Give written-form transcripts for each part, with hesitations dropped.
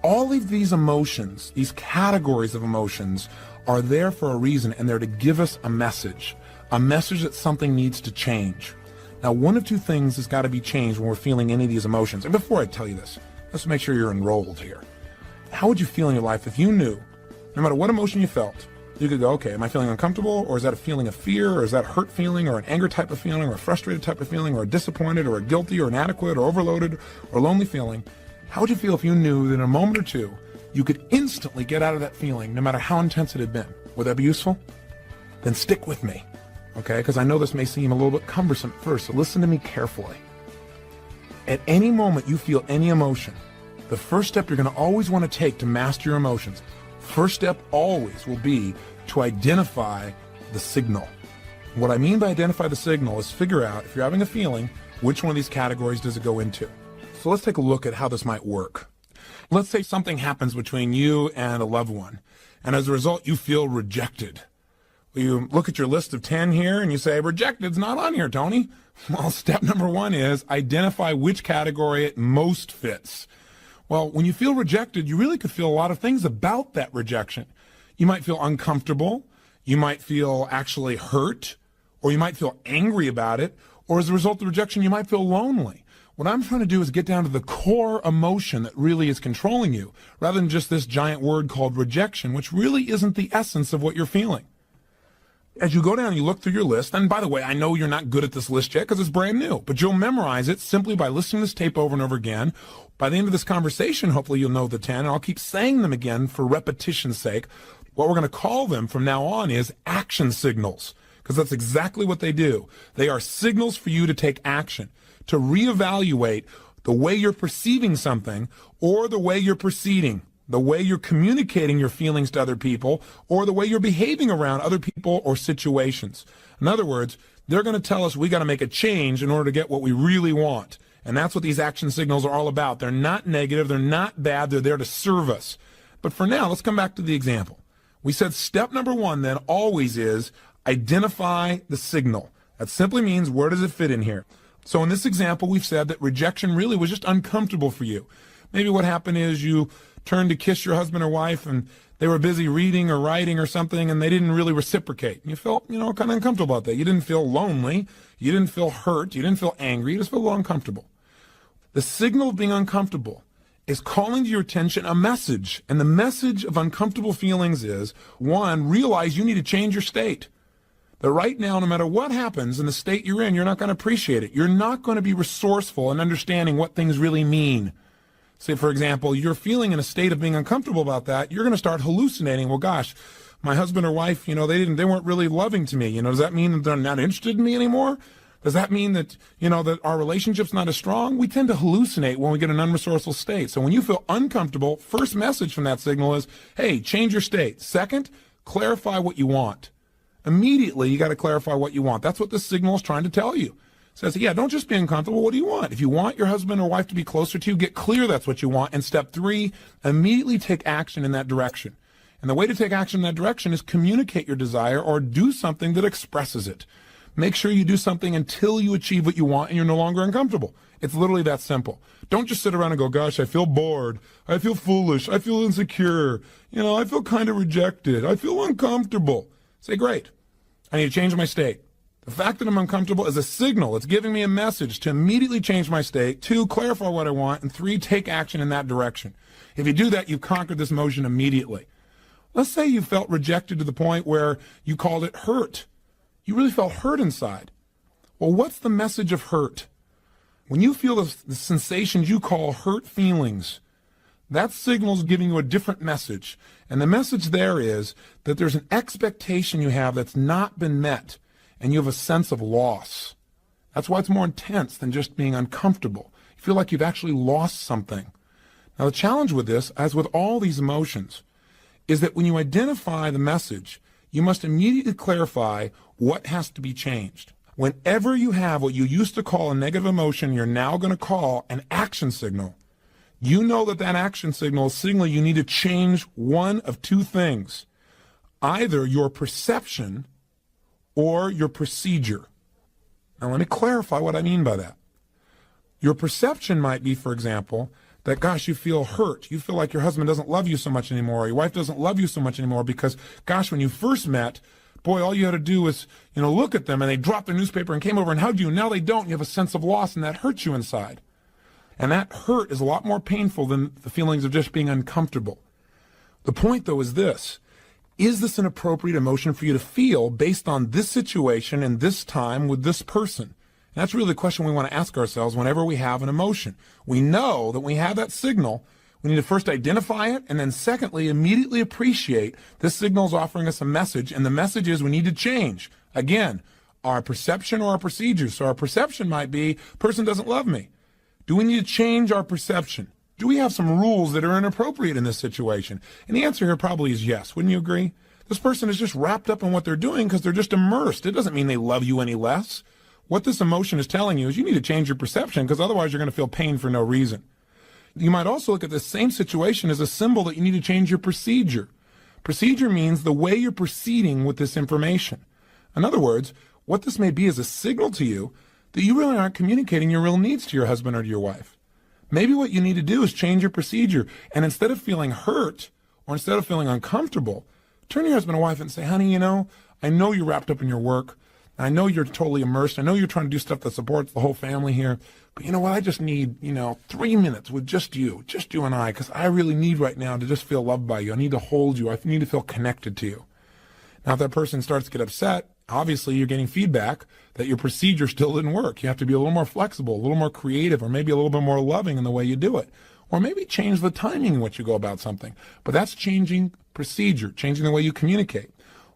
All of these emotions, these categories of emotions, are there for a reason, and they're to give us a message that something needs to change. Now, one of two things has got to be changed when we're feeling any of these emotions. And before I tell you this, let's make sure you're enrolled here. How would you feel in your life if you knew, no matter what emotion you felt, you could go, okay, am I feeling uncomfortable, or is that a feeling of fear, or is that a hurt feeling, or an anger type of feeling, or a frustrated type of feeling, or a disappointed, or a guilty, or inadequate, or overloaded, or lonely feeling? How would you feel if you knew that in a moment or two, you could instantly get out of that feeling, no matter how intense it had been? Would that be useful? Then stick with me, okay? Because I know this may seem a little bit cumbersome at first, so listen to me carefully. At any moment you feel any emotion, the first step you're going to always want to take to master your emotions, first step always will be to identify the signal. What I mean by identify the signal is figure out, if you're having a feeling, which one of these categories does it go into. So let's take a look at how this might work. Let's say something happens between you and a loved one, and as a result you feel rejected. You look at your list of 10 here and you say, rejected's not on here, Tony. Well, step number one is identify which category it most fits. Well, when you feel rejected, you really could feel a lot of things about that rejection. You might feel uncomfortable, you might feel actually hurt, or you might feel angry about it, or as a result of rejection, you might feel lonely. What I'm trying to do is get down to the core emotion that really is controlling you, rather than just this giant word called rejection, which really isn't the essence of what you're feeling. As you go down, you look through your list, and by the way, I know you're not good at this list yet because it's brand new, but you'll memorize it simply by listening to this tape over and over again. By the end of this conversation, hopefully you'll know the 10, and I'll keep saying them again for repetition's sake. What we're going to call them from now on is action signals, because that's exactly what they do. They are signals for you to take action, to reevaluate the way you're perceiving something, or the way you're proceeding, the way you're communicating your feelings to other people, or the way you're behaving around other people or situations. In other words, they're going to tell us we got to make a change in order to get what we really want. And that's what these action signals are all about. They're not negative, they're not bad, they're there to serve us. But for now, let's come back to the example. We said step number one then always is identify the signal. That simply means where does it fit in here? So in this example, we've said that rejection really was just uncomfortable for you. Maybe what happened is you turned to kiss your husband or wife and they were busy reading or writing or something and they didn't really reciprocate. You felt, kind of uncomfortable about that. You didn't feel lonely. You didn't feel hurt. You didn't feel angry. You just felt a little uncomfortable. The signal of being uncomfortable is calling to your attention a message. And the message of uncomfortable feelings is, one, realize you need to change your state. That right now, no matter what happens in the state you're in, you're not going to appreciate it. You're not going to be resourceful in understanding what things really mean. Say, for example, you're feeling in a state of being uncomfortable about that. You're going to start hallucinating. Well, gosh, my husband or wife, they weren't really loving to me. Does that mean that they're not interested in me anymore? Does that mean that, that our relationship's not as strong? We tend to hallucinate when we get in an unresourceful state. So when you feel uncomfortable, first message from that signal is, hey, change your state. Second, clarify what you want. Immediately, you got to clarify what you want. That's what this signal is trying to tell you. It says, yeah, don't just be uncomfortable. What do you want? If you want your husband or wife to be closer to you, get clear that's what you want. And step three, immediately take action in that direction. And the way to take action in that direction is communicate your desire or do something that expresses it. Make sure you do something until you achieve what you want and you're no longer uncomfortable. It's literally that simple. Don't just sit around and go, gosh, I feel bored. I feel foolish. I feel insecure. I feel kind of rejected. I feel uncomfortable. Say, great. I need to change my state. The fact that I'm uncomfortable is a signal. It's giving me a message to immediately change my state. 2, clarify what I want. And 3, take action in that direction. If you do that, you've conquered this emotion immediately. Let's say you felt rejected to the point where you called it hurt. You really felt hurt inside. Well, what's the message of hurt? When you feel the sensations you call hurt feelings, that signal is giving you a different message. And the message there is that there's an expectation you have that's not been met, and you have a sense of loss. That's why it's more intense than just being uncomfortable. You feel like you've actually lost something. Now, the challenge with this, as with all these emotions, is that when you identify the message, you must immediately clarify what has to be changed. Whenever you have what you used to call a negative emotion, you're now going to call an action signal. You know that action signal is signaling you need to change one of two things. Either your perception or your procedure. Now let me clarify what I mean by that. Your perception might be, for example, that, gosh, you feel hurt. You feel like your husband doesn't love you so much anymore, or your wife doesn't love you so much anymore because, gosh, when you first met, boy, all you had to do was, look at them and they dropped their newspaper and came over and hugged you, and now they don't. You have a sense of loss, and that hurts you inside. And that hurt is a lot more painful than the feelings of just being uncomfortable. The point, though, is this. Is this an appropriate emotion for you to feel based on this situation and this time with this person? And that's really the question we want to ask ourselves whenever we have an emotion. We know that when we have that signal, we need to first identify it, and then secondly, immediately appreciate this signal is offering us a message, and the message is we need to change. Again, our perception or our procedure. So our perception might be, person doesn't love me. Do we need to change our perception? Do we have some rules that are inappropriate in this situation? And the answer here probably is yes. Wouldn't you agree? This person is just wrapped up in what they're doing because they're just immersed. It doesn't mean they love you any less. What this emotion is telling you is you need to change your perception because otherwise you're going to feel pain for no reason. You might also look at this same situation as a symbol that you need to change your procedure. Procedure means the way you're proceeding with this information. In other words, what this may be is a signal to you that you really aren't communicating your real needs to your husband or to your wife. Maybe what you need to do is change your procedure, and instead of feeling hurt or instead of feeling uncomfortable, turn to your husband or wife and say, honey, I know you're wrapped up in your work. I know you're totally immersed. I know you're trying to do stuff that supports the whole family here. But you know what? I just need, 3 minutes with just you and I, because I really need right now to just feel loved by you. I need to hold you. I need to feel connected to you. Now, if that person starts to get upset, obviously you're getting feedback that your procedure still didn't work. You have to be a little more flexible, a little more creative, or maybe a little bit more loving in the way you do it. Or maybe change the timing in which you go about something. But that's changing procedure, changing the way you communicate.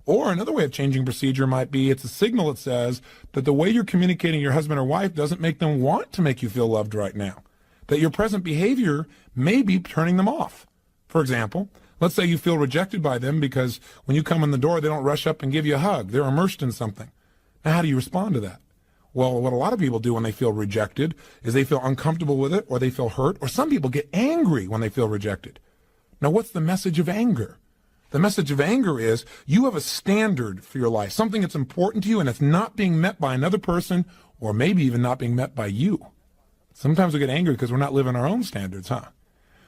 Or another way of changing procedure might be it's a signal that says that the way you're communicating your husband or wife doesn't make them want to make you feel loved right now. That your present behavior may be turning them off. For example, let's say you feel rejected by them because when you come in the door, they don't rush up and give you a hug. They're immersed in something. Now, how do you respond to that? Well, what a lot of people do when they feel rejected is they feel uncomfortable with it, or they feel hurt, or some people get angry when they feel rejected. Now, what's the message of anger? The message of anger is you have a standard for your life, something that's important to you, and it's not being met by another person, or maybe even not being met by you. Sometimes we get angry because we're not living our own standards, huh?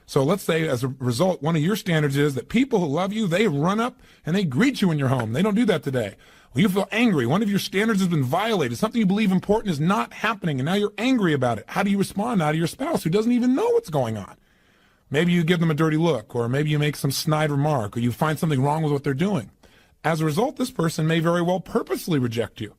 So let's say as a result, one of your standards is that people who love you, they run up and they greet you in your home. They don't do that today. Well, you feel angry. One of your standards has been violated. Something you believe important is not happening, and now you're angry about it. How do you respond now to your spouse who doesn't even know what's going on? Maybe you give them a dirty look, or maybe you make some snide remark, or you find something wrong with what they're doing. As a result, this person may very well purposely reject you.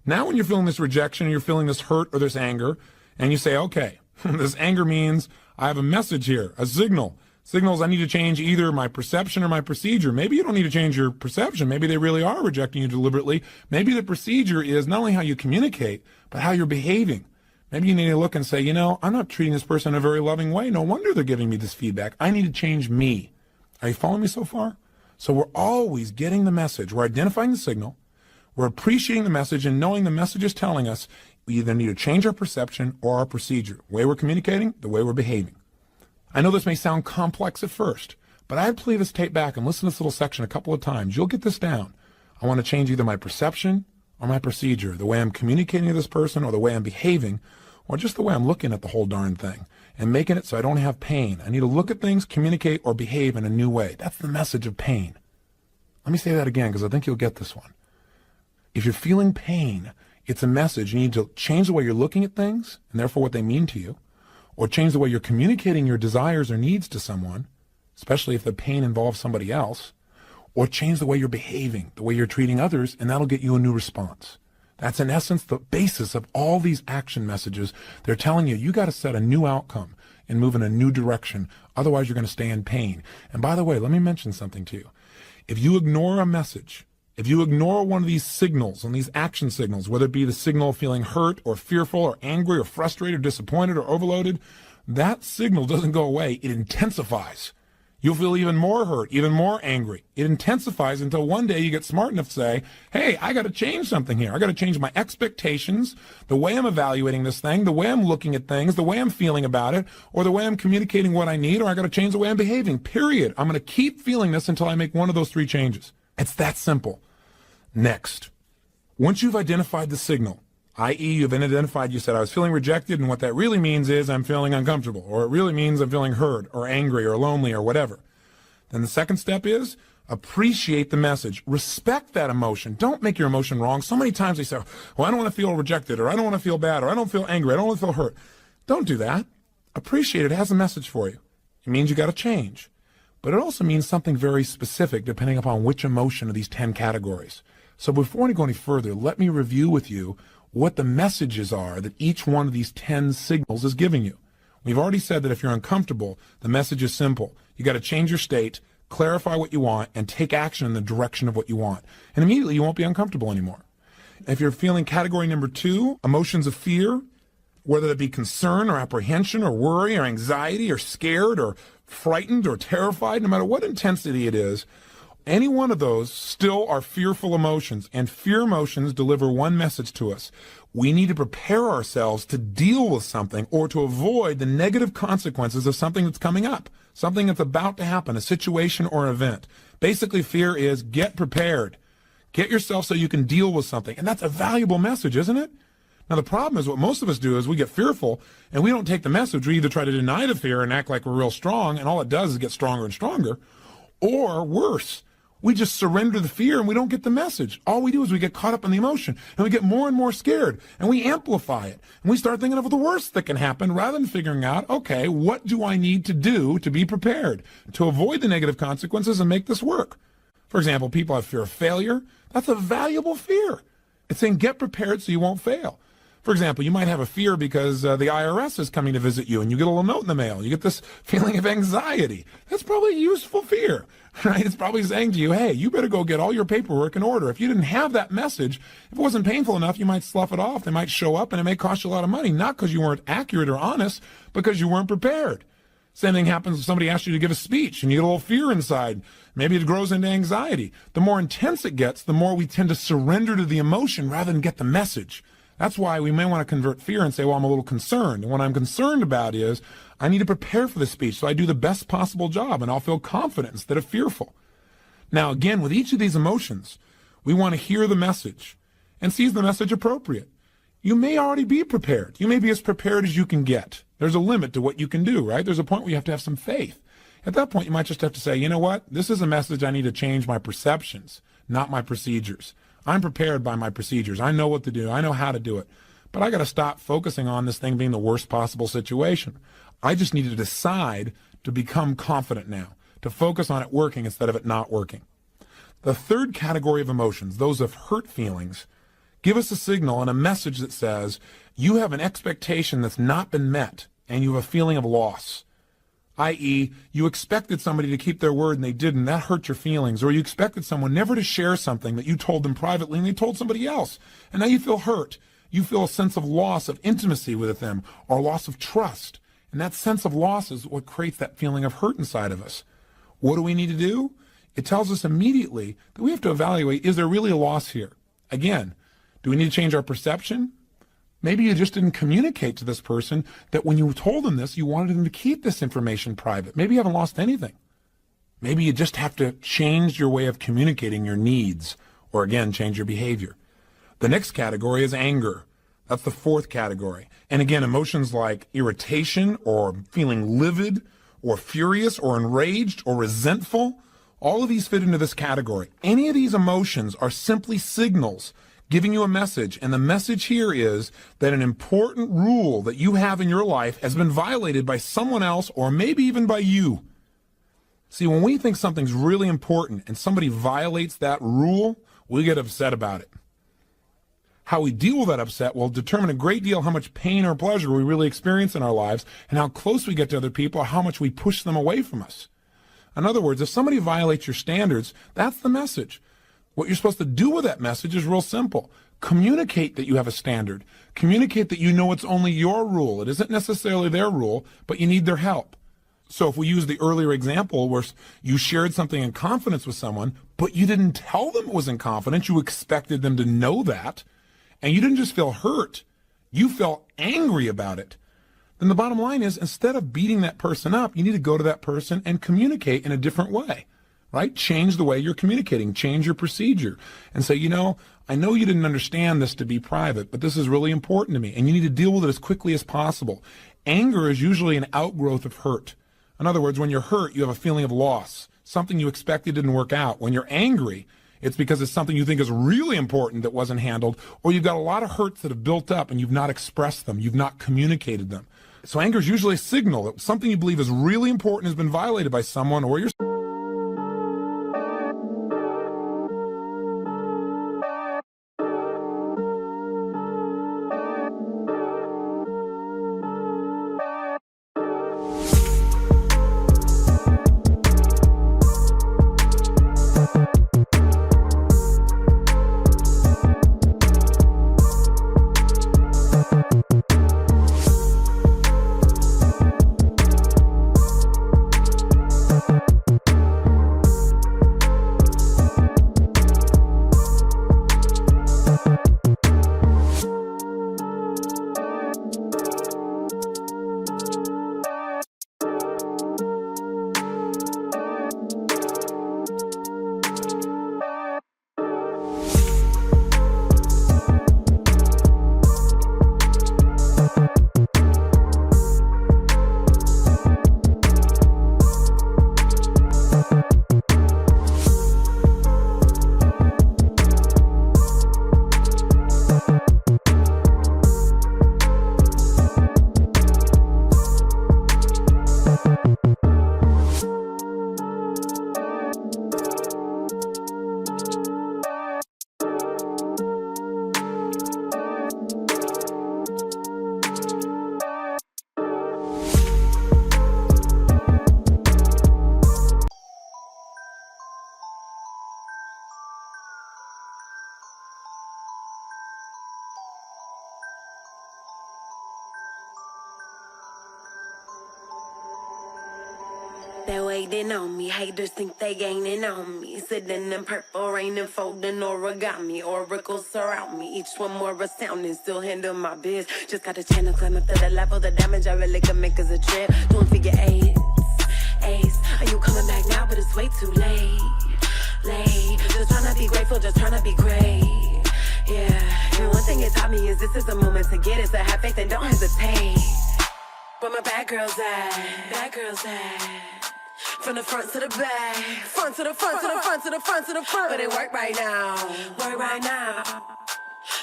Now when you're feeling this rejection, you're feeling this hurt or this anger, and you say, okay, this anger means I have a message here, a signal. Signals I need to change either my perception or my procedure. Maybe you don't need to change your perception. Maybe they really are rejecting you deliberately. Maybe the procedure is not only how you communicate, but how you're behaving. Maybe you need to look and say, I'm not treating this person in a very loving way. No wonder they're giving me this feedback. I need to change me. Are you following me so far? So we're always getting the message. We're identifying the signal. We're appreciating the message and knowing the message is telling us we either need to change our perception or our procedure. The way we're communicating, the way we're behaving. I know this may sound complex at first, but I'd play this tape back and listen to this little section a couple of times. You'll get this down. I want to change either my perception or my procedure, the way I'm communicating to this person or the way I'm behaving, or just the way I'm looking at the whole darn thing and making it so I don't have pain. I need to look at things, communicate, or behave in a new way. That's the message of pain. Let me say that again because I think you'll get this one. If you're feeling pain, it's a message. You need to change the way you're looking at things and therefore what they mean to you, or change the way you're communicating your desires or needs to someone, especially if the pain involves somebody else, or change the way you're behaving, the way you're treating others, and that'll get you a new response. That's in essence the basis of all these action messages. They're telling you got to set a new outcome and move in a new direction. Otherwise, you're going to stay in pain. And by the way, let me mention something to you. If you ignore a message, if you ignore one of these signals and these action signals, whether it be the signal of feeling hurt or fearful or angry or frustrated or disappointed or overloaded, that signal doesn't go away. It intensifies. You'll feel even more hurt, even more angry. It intensifies until one day you get smart enough to say, hey, I got to change something here. I got to change my expectations, the way I'm evaluating this thing, the way I'm looking at things, the way I'm feeling about it, or the way I'm communicating what I need, or I got to change the way I'm behaving, period. I'm going to keep feeling this until I make one of those three changes. It's that simple. Next, once you've identified the signal i.e. you've identified, you said, I was feeling rejected, and what that really means is I'm feeling uncomfortable, or it really means I'm feeling hurt, or angry, or lonely, or whatever. Then the second step is appreciate the message. Respect that emotion. Don't make your emotion wrong. So many times they say, well, I don't want to feel rejected, or I don't want to feel bad, or I don't feel angry, I don't want to feel hurt. Don't do that. Appreciate it. It has a message for you. It means you got to change. But it also means something very specific depending upon which emotion of these 10 categories. So before we go any further, let me review with you what the messages are that each one of these 10 signals is giving you. We've already said that if you're uncomfortable, the message is simple. You got to change your state, clarify what you want, and take action in the direction of what you want. And immediately you won't be uncomfortable anymore. If you're feeling category number 2, emotions of fear, whether it be concern or apprehension or worry or anxiety or scared or frightened or terrified, no matter what intensity it is, any one of those still are fearful emotions, and fear emotions deliver one message to us. We need to prepare ourselves to deal with something or to avoid the negative consequences of something that's coming up, something that's about to happen, a situation or event. Basically, fear is get prepared. Get yourself so you can deal with something. And that's a valuable message, isn't it? Now, the problem is what most of us do is we get fearful and we don't take the message. We either try to deny the fear and act like we're real strong, and all it does is get stronger and stronger, or worse, we just surrender the fear and we don't get the message. All we do is we get caught up in the emotion and we get more and more scared and we amplify it. And we start thinking of the worst that can happen rather than figuring out, okay, what do I need to do to be prepared to avoid the negative consequences and make this work? For example, people have fear of failure. That's a valuable fear. It's saying get prepared so you won't fail. For example, you might have a fear because the IRS is coming to visit you and you get a little note in the mail. You get this feeling of anxiety. That's probably a useful fear, right? It's probably saying to you, hey, you better go get all your paperwork in order. If you didn't have that message, if it wasn't painful enough, you might slough it off. They might show up and it may cost you a lot of money, not because you weren't accurate or honest, because you weren't prepared. Same thing happens if somebody asks you to give a speech and you get a little fear inside. Maybe it grows into anxiety. The more intense it gets, the more we tend to surrender to the emotion rather than get the message. That's why we may want to convert fear and say, well, I'm a little concerned. And what I'm concerned about is I need to prepare for the speech so I do the best possible job and I'll feel confident instead of fearful. Now, again, with each of these emotions, we want to hear the message and seize the message appropriate. You may already be prepared. You may be as prepared as you can get. There's a limit to what you can do, right? There's a point where you have to have some faith. At that point, you might just have to say, you know what? This is a message I need to change my perceptions, not my procedures. I'm prepared by my procedures. I know what to do. I know how to do it. But I got to stop focusing on this thing being the worst possible situation. I just need to decide to become confident now, to focus on it working instead of it not working. The third category of emotions, those of hurt feelings, give us a signal and a message that says you have an expectation that's not been met and you have a feeling of loss. I.e., you expected somebody to keep their word and they didn't. That hurt your feelings. Or you expected someone never to share something that you told them privately and they told somebody else. And now you feel hurt. You feel a sense of loss of intimacy with them or loss of trust. And that sense of loss is what creates that feeling of hurt inside of us. What do we need to do? It tells us immediately that we have to evaluate, is there really a loss here? Again, do we need to change our perception? Maybe you just didn't communicate to this person that when you told them this, you wanted them to keep this information private. Maybe you haven't lost anything. Maybe you just have to change your way of communicating your needs, or again, change your behavior. The next category is anger. That's the fourth category. And again, emotions like irritation or feeling livid or furious or enraged or resentful, all of these fit into this category. Any of these emotions are simply signals giving you a message, and the message here is that an important rule that you have in your life has been violated by someone else or maybe even by you. See, when we think something's really important and somebody violates that rule, we get upset about it. How we deal with that upset will determine a great deal how much pain or pleasure we really experience in our lives and how close we get to other people or how much we push them away from us. In other words, if somebody violates your standards, that's the message. What you're supposed to do with that message is real simple. Communicate that you have a standard. Communicate that you know it's only your rule. It isn't necessarily their rule, but you need their help. So if we use the earlier example where you shared something in confidence with someone, but you didn't tell them it was in confidence, you expected them to know that, and you didn't just feel hurt, you felt angry about it, then the bottom line is instead of beating that person up, you need to go to that person and communicate in a different way. right? Change the way you're communicating, change your procedure, and say, I know you didn't understand this to be private, but this is really important to me, and you need to deal with it as quickly as possible. Anger is usually an outgrowth of hurt. In other words, when you're hurt, you have a feeling of loss. Something you expected didn't work out. When you're angry, it's because it's something you think is really important that wasn't handled, or you've got a lot of hurts that have built up and you've not expressed them, you've not communicated them. So anger is usually a signal that something you believe is really important has been violated by someone or yourself. They're waiting on me, haters think they gaining on me. Sitting in purple rain and folding origami. Oracles surround me, each one more astounding. Still handle my biz, just got a channel climb up to the level. The damage I really can make is a trip. Doing figure eights, ace. Are you coming back now? But it's way too late. Just tryna be grateful, just tryna be great. Yeah, and one thing it taught me is this is the moment to get it. So have faith and don't hesitate. Where my bad girls at? Bad girls at? From the front to the back, front to the front, to the front, to the front, to the front. But it work right now, work right now.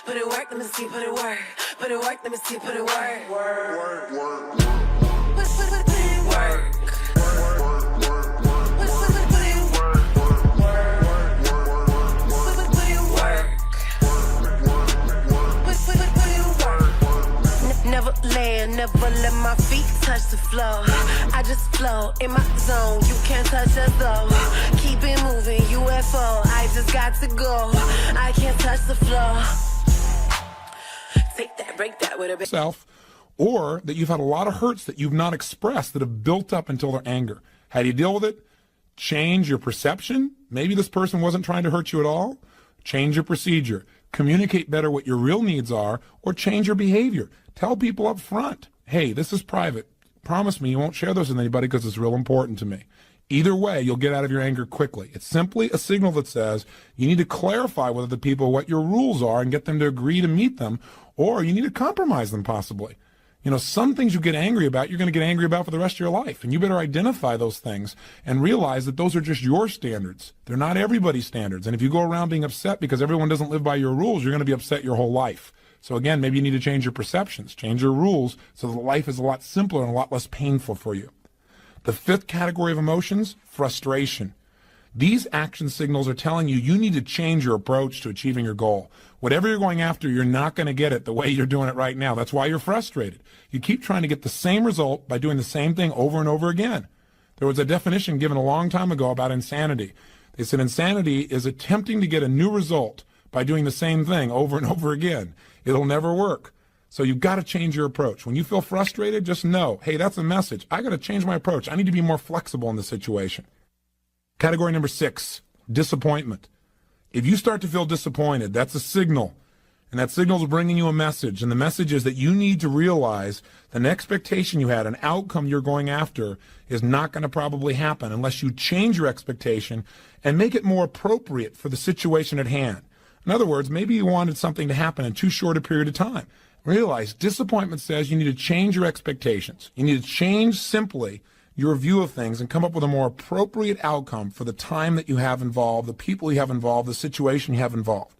Put it work, let me see, put it work. Put it work, let me see, put it work. Work, work, work. Put it work. Never land, never let my feet touch the floor. I just flow in my zone, you can't touch us though. Keep it moving, UFO, I just got to go. I can't touch the floor. Take that, break that with a Self, or that you've had a lot of hurts that you've not expressed that have built up until their anger. How do you deal with it? Change your perception. Maybe this person wasn't trying to hurt you at all. Change your procedure. Communicate better what your real needs are, or change your behavior. Tell people up front, hey, this is private. Promise me you won't share this with anybody because it's real important to me. Either way, you'll get out of your anger quickly. It's simply a signal that says you need to clarify with other people what your rules are and get them to agree to meet them, or you need to compromise them possibly. Some things you get angry about, you're going to get angry about for the rest of your life. And you better identify those things and realize that those are just your standards. They're not everybody's standards. And if you go around being upset because everyone doesn't live by your rules, you're going to be upset your whole life. So again, maybe you need to change your perceptions, change your rules so that life is a lot simpler and a lot less painful for you. The fifth category of emotions, frustration. These action signals are telling you you need to change your approach to achieving your goal. Whatever you're going after, you're not going to get it the way you're doing it right now. That's why you're frustrated. You keep trying to get the same result by doing the same thing over and over again. There was a definition given a long time ago about insanity. They said insanity is attempting to get a new result by doing the same thing over and over again. It'll never work. So you've got to change your approach. When you feel frustrated, just know, hey, that's a message. I got to change my approach. I need to be more flexible in this situation. Category number 6, disappointment. If you start to feel disappointed, that's a signal. And that signal is bringing you a message. And the message is that you need to realize an expectation you had, an outcome you're going after, is not going to probably happen unless you change your expectation and make it more appropriate for the situation at hand. In other words, maybe you wanted something to happen in too short a period of time. Realize disappointment says you need to change your expectations. You need to change simply your view of things and come up with a more appropriate outcome for the time that you have involved, the people you have involved, the situation you have involved.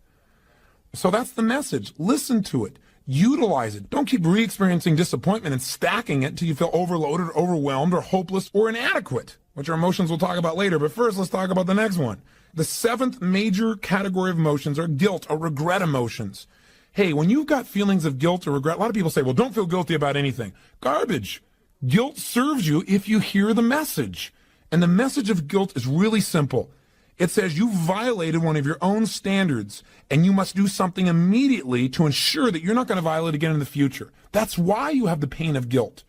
So that's the message. Listen to it. Utilize it. Don't keep re-experiencing disappointment and stacking it until you feel overloaded, or overwhelmed, or hopeless, or inadequate, which are emotions we'll talk about later. But first, let's talk about the next one. The seventh major category of emotions are guilt or regret emotions. Hey, when you've got feelings of guilt or regret, a lot of people say, well, don't feel guilty about anything. Garbage. Guilt serves you if you hear the message. And the message of guilt is really simple. It says you violated one of your own standards, and you must do something immediately to ensure that you're not going to violate again in the future. That's why you have the pain of guilt.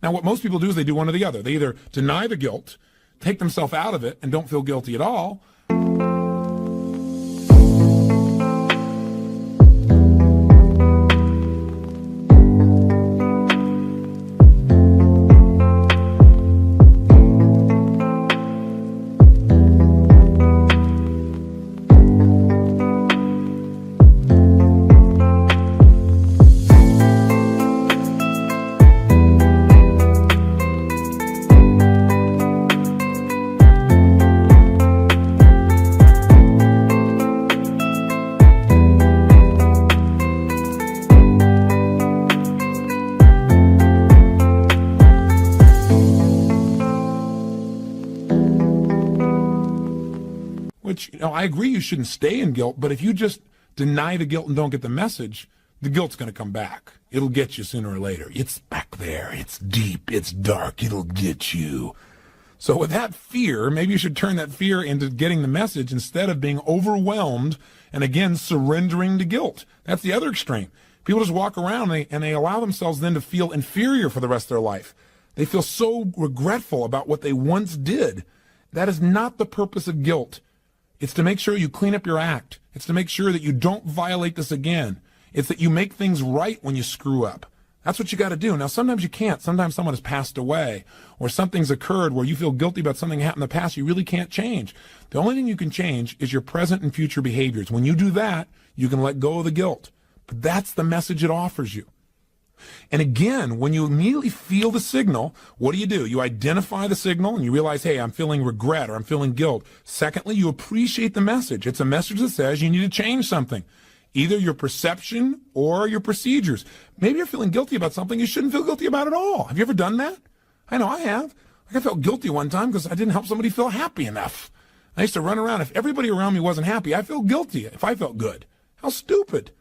Now, what most people do is they do one or the other. They either deny the guilt, take themselves out of it, and don't feel guilty at all, which, I agree you shouldn't stay in guilt, but if you just deny the guilt and don't get the message, the guilt's going to come back. It'll get you sooner or later. It's back there. It's deep. It's dark. It'll get you. So with that fear, maybe you should turn that fear into getting the message instead of being overwhelmed and, again, surrendering to guilt. That's the other extreme. People just walk around and they allow themselves then to feel inferior for the rest of their life. They feel so regretful about what they once did. That is not the purpose of guilt. It's to make sure you clean up your act. It's to make sure that you don't violate this again. It's that you make things right when you screw up. That's what you got to do. Now, sometimes you can't. Sometimes someone has passed away or something's occurred where you feel guilty about something that happened in the past you really can't change. The only thing you can change is your present and future behaviors. When you do that, you can let go of the guilt. But that's the message it offers you. And again, when you immediately feel the signal, what do? You identify the signal and you realize, hey, I'm feeling regret or I'm feeling guilt. Secondly, you appreciate the message. It's a message that says you need to change something, either your perception or your procedures. Maybe you're feeling guilty about something you shouldn't feel guilty about at all. Have you ever done that? I know I have. I felt guilty one time because I didn't help somebody feel happy enough. I used to run around. If everybody around me wasn't happy, I felt guilty if I felt good. How stupid.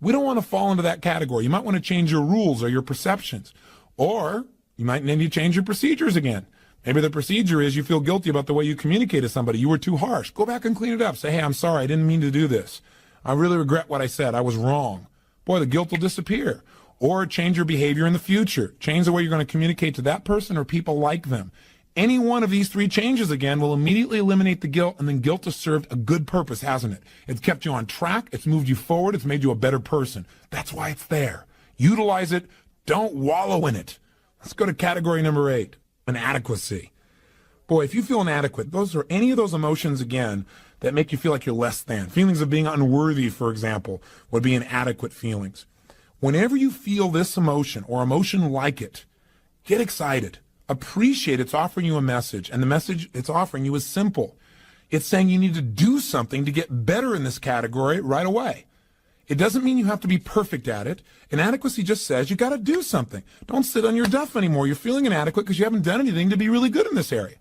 We don't want to fall into that category. You might want to change your rules or your perceptions. Or you might need to change your procedures again. Maybe the procedure is you feel guilty about the way you communicate to somebody. You were too harsh. Go back and clean it up. Say, hey, I'm sorry. I didn't mean to do this. I really regret what I said. I was wrong. Boy, the guilt will disappear. Or change your behavior in the future. Change the way you're going to communicate to that person or people like them. Any one of these three changes, again, will immediately eliminate the guilt, and then guilt has served a good purpose, hasn't it? It's kept you on track. It's moved you forward. It's made you a better person. That's why it's there. Utilize it. Don't wallow in it. Let's go to category number 8, inadequacy. Boy, if you feel inadequate, those are any of those emotions, again, that make you feel like you're less than. Feelings of being unworthy, for example, would be inadequate feelings. Whenever you feel this emotion or emotion like it, get excited. Appreciate it's offering you a message, and the message it's offering you is simple. It's saying you need to do something to get better in this category right away. It doesn't mean you have to be perfect at it. Inadequacy just says you got to do something. Don't sit on your duff anymore. You're feeling inadequate because you haven't done anything to be really good in this area.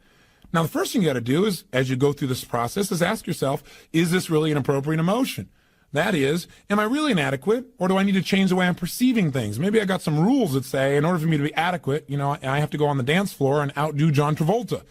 Now, the first thing you got to do is, as you go through this process, is ask yourself, is this really an appropriate emotion? That is, am I really inadequate, or do I need to change the way I'm perceiving things? Maybe I got some rules that say, in order for me to be adequate, I have to go on the dance floor and outdo John Travolta.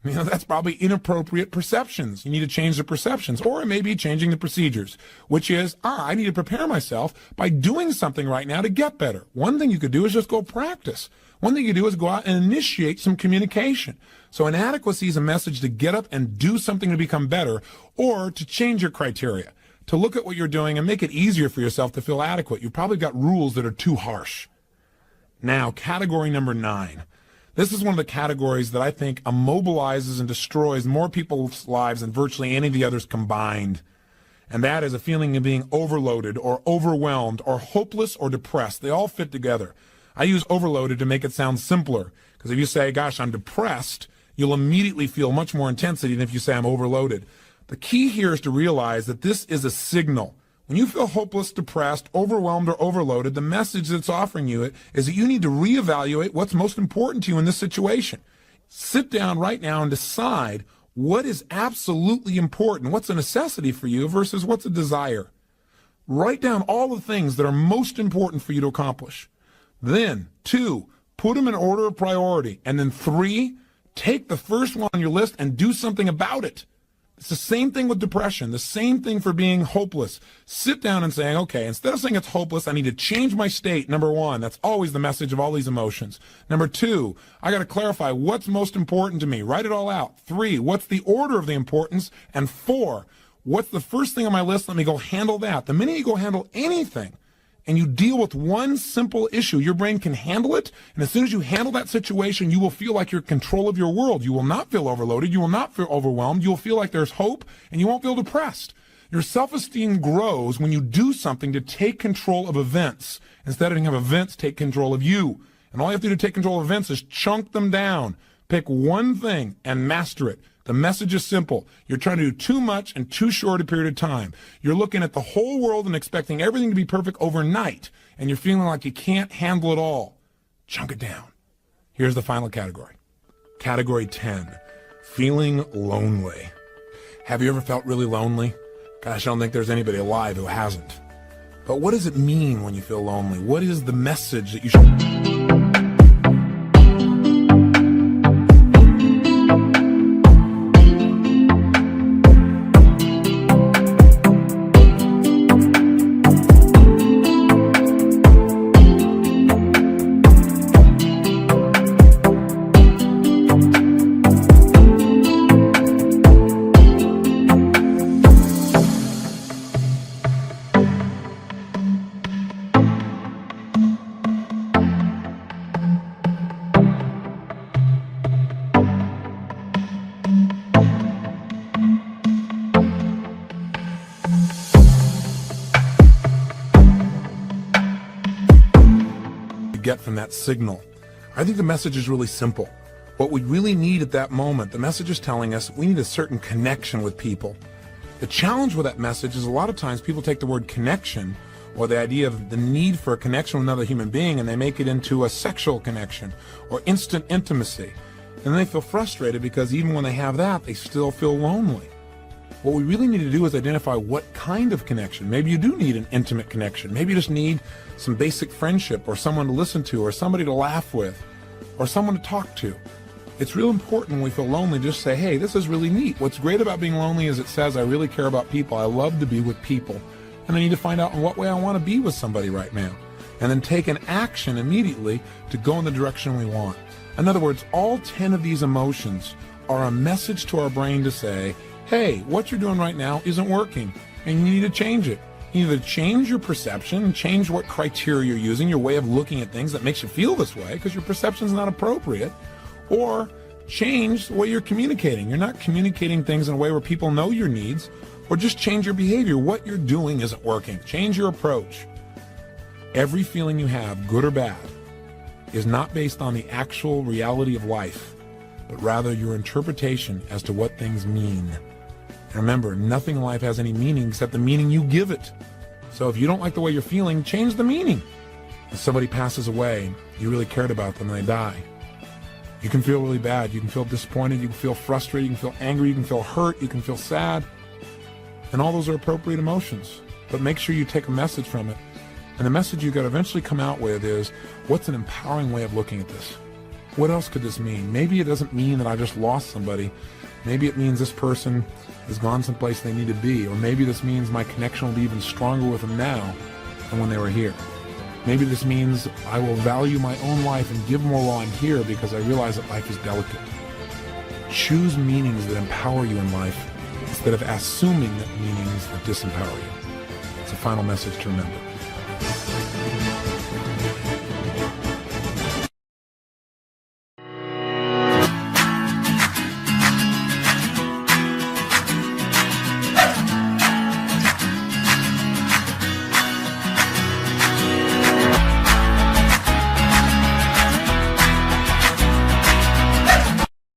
That's probably inappropriate perceptions. You need to change the perceptions, or it may be changing the procedures, which is, I need to prepare myself by doing something right now to get better. One thing you could do is just go practice. One thing you do is go out and initiate some communication. So inadequacy is a message to get up and do something to become better, or to change your criteria. to look at what you're doing and make it easier for yourself to feel adequate. You've probably got rules that are too harsh. Now, category number 9. This is one of the categories that I think immobilizes and destroys more people's lives than virtually any of the others combined. And that is a feeling of being overloaded or overwhelmed or hopeless or depressed. They all fit together. I use overloaded to make it sound simpler, because if you say, gosh, I'm depressed, you'll immediately feel much more intensity than if you say I'm overloaded. The key here is to realize that this is a signal. When you feel hopeless, depressed, overwhelmed, or overloaded, the message that's offering you is that you need to reevaluate what's most important to you in this situation. Sit down right now and decide what is absolutely important, what's a necessity for you versus what's a desire. Write down all the things that are most important for you to accomplish. Then, 2, put them in order of priority. And then 3, take the first one on your list and do something about it. It's the same thing with depression, the same thing for being hopeless. Sit down and saying, okay, instead of saying it's hopeless, I need to change my state, number 1. That's always the message of all these emotions. Number 2, I got to clarify what's most important to me. Write it all out. 3, what's the order of the importance? And 4, what's the first thing on my list? Let me go handle that. The minute you go handle anything, and you deal with one simple issue, your brain can handle it, and as soon as you handle that situation, you will feel like you're in control of your world. You will not feel overloaded, you will not feel overwhelmed, you will feel like there's hope, and you won't feel depressed. Your self-esteem grows when you do something to take control of events, instead of having events take control of you. And all you have to do to take control of events is chunk them down. Pick one thing and master it. The message is simple. You're trying to do too much in too short a period of time. You're looking at the whole world and expecting everything to be perfect overnight, and you're feeling like you can't handle it all. Chunk it down. Here's the final category. Category 10, feeling lonely. Have you ever felt really lonely? Gosh, I don't think there's anybody alive who hasn't. But what does it mean when you feel lonely? What is the message that you should... get from that signal? I think the message is really simple. What we really need at that moment, the message is telling us we need a certain connection with people. The challenge with that message is a lot of times people take the word connection, or the idea of the need for a connection with another human being, and they make it into a sexual connection or instant intimacy. And then they feel frustrated because even when they have that, they still feel lonely. What we really need to do is identify what kind of connection. Maybe you do need an intimate connection. Maybe you just need some basic friendship, or someone to listen to, or somebody to laugh with, or someone to talk to. It's real important when we feel lonely, just say, hey, this is really neat. What's great about being lonely is it says I really care about people. I love to be with people. And I need to find out in what way I want to be with somebody right now. And then take an action immediately to go in the direction we want. In other words, all 10 of these emotions are a message to our brain to say, hey, what you're doing right now isn't working, and you need to change it. You either change your perception, change what criteria you're using, your way of looking at things that makes you feel this way because your perception is not appropriate, or change the way you're communicating. You're not communicating things in a way where people know your needs, or just change your behavior. What you're doing isn't working. Change your approach. Every feeling you have, good or bad, is not based on the actual reality of life, but rather your interpretation as to what things mean. And remember, nothing in life has any meaning except the meaning you give it. So if you don't like the way you're feeling, change the meaning. If somebody passes away, you really cared about them and they die, you can feel really bad. You can feel disappointed. You can feel frustrated. You can feel angry. You can feel hurt. You can feel sad. And all those are appropriate emotions. But make sure you take a message from it. And the message you got to eventually come out with is, what's an empowering way of looking at this? What else could this mean? Maybe it doesn't mean that I just lost somebody. Maybe it means this person has gone someplace they need to be. Or maybe this means my connection will be even stronger with them now than when they were here. Maybe this means I will value my own life and give more while I'm here because I realize that life is delicate. Choose meanings that empower you in life instead of assuming meanings that disempower you. It's a final message to remember.